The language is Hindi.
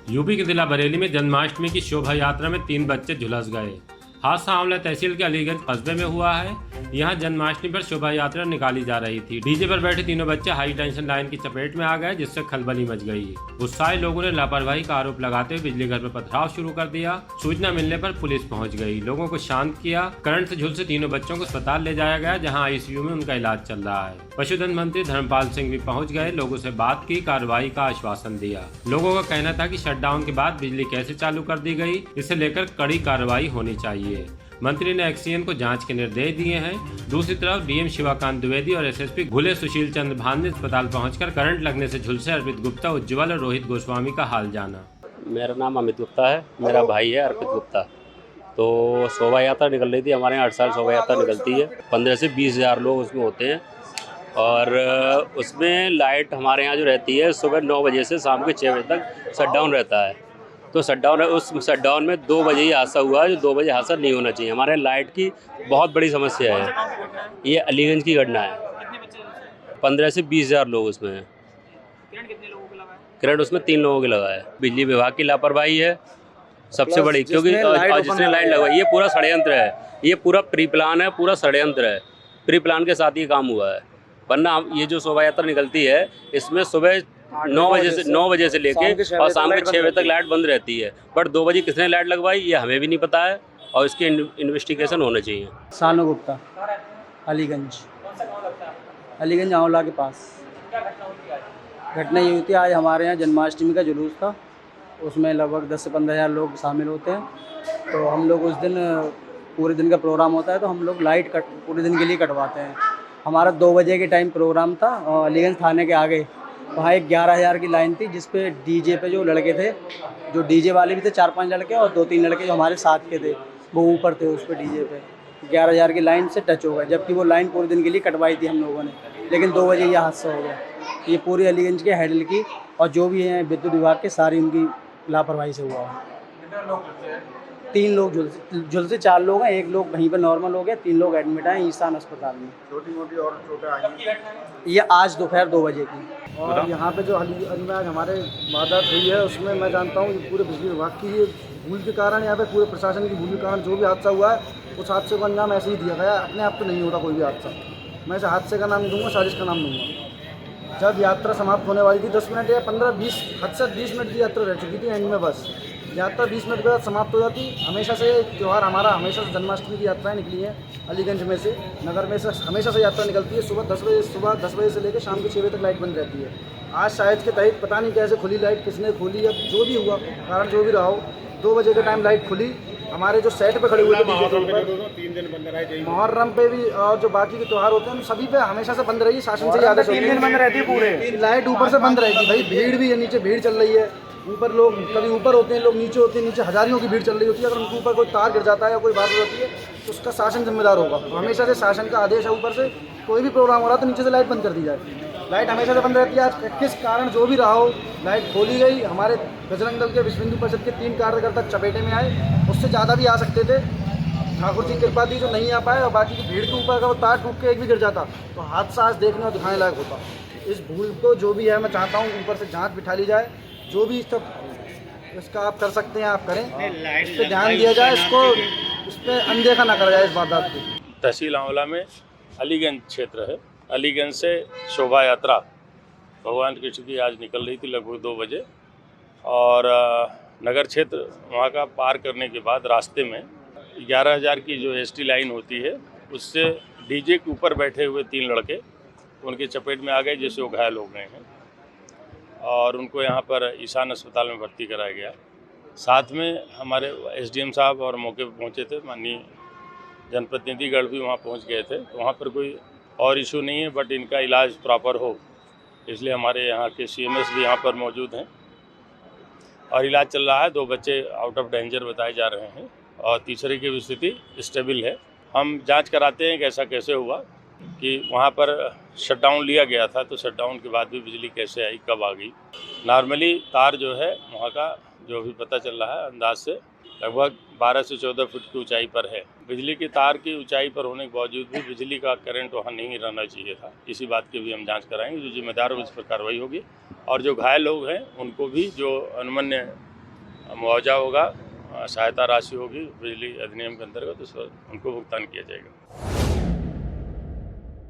यूपी के जिला बरेली में जन्माष्टमी की शोभा यात्रा में 3 बच्चे झुलस गए। हादसा आंवला तहसील के अलीगंज कस्बे में हुआ है। यहाँ जन्माष्टमी पर शोभा यात्रा निकाली जा रही थी। डीजे पर बैठे तीनों बच्चे हाई टेंशन लाइन की चपेट में आ गए, जिससे खलबली मच गई। गुस्साए लोगों ने लापरवाही का आरोप लगाते हुए बिजली घर पर पथराव शुरू कर दिया। सूचना मिलने पर पुलिस पहुंच गई, लोगों को शांत किया। करंट से झुलसे तीनों बच्चों को अस्पताल ले जाया गया, जहाँ आईसीयू में उनका इलाज चल रहा है। पशुधन मंत्री धर्मपाल सिंह भी पहुंच गए, लोगों से बात की, कार्रवाई का आश्वासन दिया। लोगों का कहना था कि शटडाउन के बाद बिजली कैसे चालू कर दी गई, इसे लेकर कड़ी कार्रवाई होनी चाहिए। मंत्री ने एक्सीएन को जांच के निर्देश दिए हैं। दूसरी तरफ डीएम शिवाकांत द्विवेदी और एसएसपी घुले सुशील चंद्र भान ने अस्पताल पहुंचकर करंट लगने से झुलसे अर्पित गुप्ता, उज्ज्वल और रोहित गोस्वामी का हाल जाना। मेरा नाम अमित गुप्ता है, मेरा भाई है अर्पित गुप्ता। तो शोभा यात्रा निकल रही थी, हमारे यहाँ 8 साल शोभा यात्रा निकलती है। 15 से 20 हज़ार लोग उसमें होते हैं और उसमें लाइट हमारे यहाँ जो रहती है सुबह 9 बजे से शाम के 6 बजे तक शटडाउन रहता है। तो शटडाउन है, उस शटडाउन में 2 बजे ही हादसा हुआ है, जो 2 बजे हादसा नहीं होना चाहिए। हमारे लाइट की बहुत बड़ी समस्या है। ये अलीगंज की घटना है। 15 से 20 हज़ार लोग उसमें हैं। करंट उसमें 3 लोगों के लगा है। बिजली विभाग की लापरवाही है सबसे बड़ी, क्योंकि जिसने लाइट लगवाई, ये पूरा षड्यंत्र है। ये पूरा प्री प्लान है, पूरा षड्यंत्र है। प्री प्लान के साथ ये काम हुआ है। वरना ये जो शोभा यात्रा निकलती है, इसमें सुबह 9 बजे से लेके और शाम के 6 बजे तक लाइट बंद रहती है। बट 2 बजे किसने लाइट लगवाई ये हमें भी नहीं पता है, और इसकी इन्वेस्टिगेशन होना चाहिए। सानू गुप्ता, अलीगंज आंवला के पास। घटना ये हुई थी, आज हमारे यहाँ जन्माष्टमी का जुलूस था। उसमें लगभग 10 से 15 हज़ार लोग शामिल होते हैं। तो हम लोग उस दिन पूरे दिन का प्रोग्राम होता है, तो हम लोग लाइट पूरे दिन के लिए कटवाते हैं। हमारा 2 बजे के टाइम प्रोग्राम था और अलीगंज थाने के आगे वहाँ एक 11,000 की लाइन थी, जिस पे डीजे पे जो लड़के थे, जो डीजे वाले भी थे 4-5 लड़के, और 2-3 लड़के जो हमारे साथ के थे, वो ऊपर थे उस पे डीजे पे। 11,000 की लाइन से टच हो गया, जबकि वो लाइन पूरे दिन के लिए कटवाई थी हम लोगों ने। लेकिन 2 बजे यह हादसा हो गया। ये पूरी अलीगंज के हैंडल की और जो भी हैं विद्युत विभाग के, सारी उनकी लापरवाही से हुआ है। 3 लोग झुलसे 4 लोग हैं, 1 लोग वहीं पर नॉर्मल हो गया, 3 लोग एडमिट हैं ईशान अस्पताल में। छोटी मोटी और चोटें आई? ये आज दोपहर 2 बजे की। और यहाँ पे जो आज हमारे वारदात हुई है, उसमें मैं जानता हूँ पूरे बिजली विभाग की ये भूल के कारण, यहाँ पे पूरे प्रशासन की भूल के कारण जो भी हादसा हुआ है, उस हादसे को अंजाम ऐसे ही दिया गया। अपने आप तो नहीं होता कोई भी हादसा। मैं इसे हादसे का नाम दूंगा, साजिश का नाम दूंगा। जब यात्रा समाप्त होने वाली थी, 10 मिनट या 15-20 हद से 20 मिनट की यात्रा रह चुकी थी एंड में, बस यात्रा 20 मिनट के बाद समाप्त हो जाती। हमेशा से त्यौहार हमारा, हमेशा से जन्माष्टमी की यात्राएं निकली हैं अलीगंज में से, नगर में से हमेशा से यात्रा निकलती है। सुबह 10 बजे से लेकर शाम के 6 बजे तक लाइट बंद रहती है। आज शायद के तहत पता नहीं कैसे खुली लाइट, किसने खोली, या जो भी हुआ कारण जो भी रहा हो, 2 बजे के टाइम लाइट खुली। हमारे जो सेट पे खड़े हुए थे मुहर्रम पे भी, और जो बाकी के त्यौहार होते हैं सभी पे हमेशा से बंद रही। शासन से आदेश 3 दिन बंद रहती है, पूरे लाइट ऊपर से बंद रहेगी। भाई भीड़ भी है, नीचे भीड़ चल रही है। ऊपर लोग कभी ऊपर होते हैं, लोग नीचे होते हैं, नीचे हजारियों की भीड़ चल रही होती है। अगर उनके ऊपर कोई तार गिर जाता है या कोई बात हो जाती है, तो उसका शासन जिम्मेदार होगा। हमेशा से शासन का आदेश है, ऊपर से कोई भी प्रोग्राम हो रहा है तो नीचे से लाइट बंद कर दी जाए। लाइट हमेशा से बंद रहती है। आज किस कारण जो भी रहा हो, लाइट खोली गई। हमारे बजरंग दल के विश्व हिंदू परिषद के 3 कार्यकर्ता चपेटे में आए, उससे ज़्यादा भी आ सकते थे। ठाकुर जी की कृपा थी जो नहीं आ पाए, और बाकी की भीड़ के ऊपर अगर वो तार टूट के एक भी गिर जाता तो हादसा आज देखने और दिखाने लायक होता। इस भूल को जो भी है, मैं चाहता हूँ ऊपर से जाँच बिठा ली जाए। जो भी इसका आप कर सकते हैं आप करें, इस पर ध्यान दिया जाए, इस पर अनदेखा ना करा जाए इस बात को। तहसील आंवला में अलीगंज क्षेत्र है। अलीगंज से शोभा यात्रा भगवान कृष्ण की आज निकल रही थी लगभग 2 बजे, और नगर क्षेत्र वहाँ का पार करने के बाद रास्ते में 11,000 की जो एसटी लाइन होती है, उससे डीजे के ऊपर बैठे हुए 3 लड़के उनके चपेट में आ गए, जिससे वो घायल हो गए हैं और उनको यहाँ पर ईशान अस्पताल में भर्ती कराया गया। साथ में हमारे एसडीएम साहब और मौके पर पहुँचे थे, माननीय जनप्रतिनिधिगण भी वहाँ पहुँच गए थे। तो वहाँ पर कोई और इशू नहीं है, बट इनका इलाज प्रॉपर हो, इसलिए हमारे यहाँ के सीएमएस भी यहाँ पर मौजूद हैं और इलाज चल रहा है। 2 बच्चे आउट ऑफ डेंजर बताए जा रहे हैं और तीसरे की भी स्थिति स्टेबल है। हम जांच कराते हैं कि ऐसा कैसे हुआ कि वहाँ पर शटडाउन लिया गया था, तो शटडाउन के बाद भी बिजली कैसे आई, कब आ गई। नॉर्मली तार जो है वहाँ का जो भी पता चल रहा है अंदाज से लगभग 12 से 14 फुट की ऊंचाई पर है। बिजली की तार की ऊंचाई पर होने के बावजूद भी बिजली का करंट वहाँ नहीं रहना चाहिए था। इसी बात की भी हम जांच कराएंगे, जो जिम्मेदार हो उस पर कार्रवाई होगी। और जो घायल लोग हैं उनको भी जो अनुमन्य मुआवजा होगा, सहायता राशि होगी बिजली अधिनियम के अंतर्गत, उस पर उनको भुगतान किया जाएगा।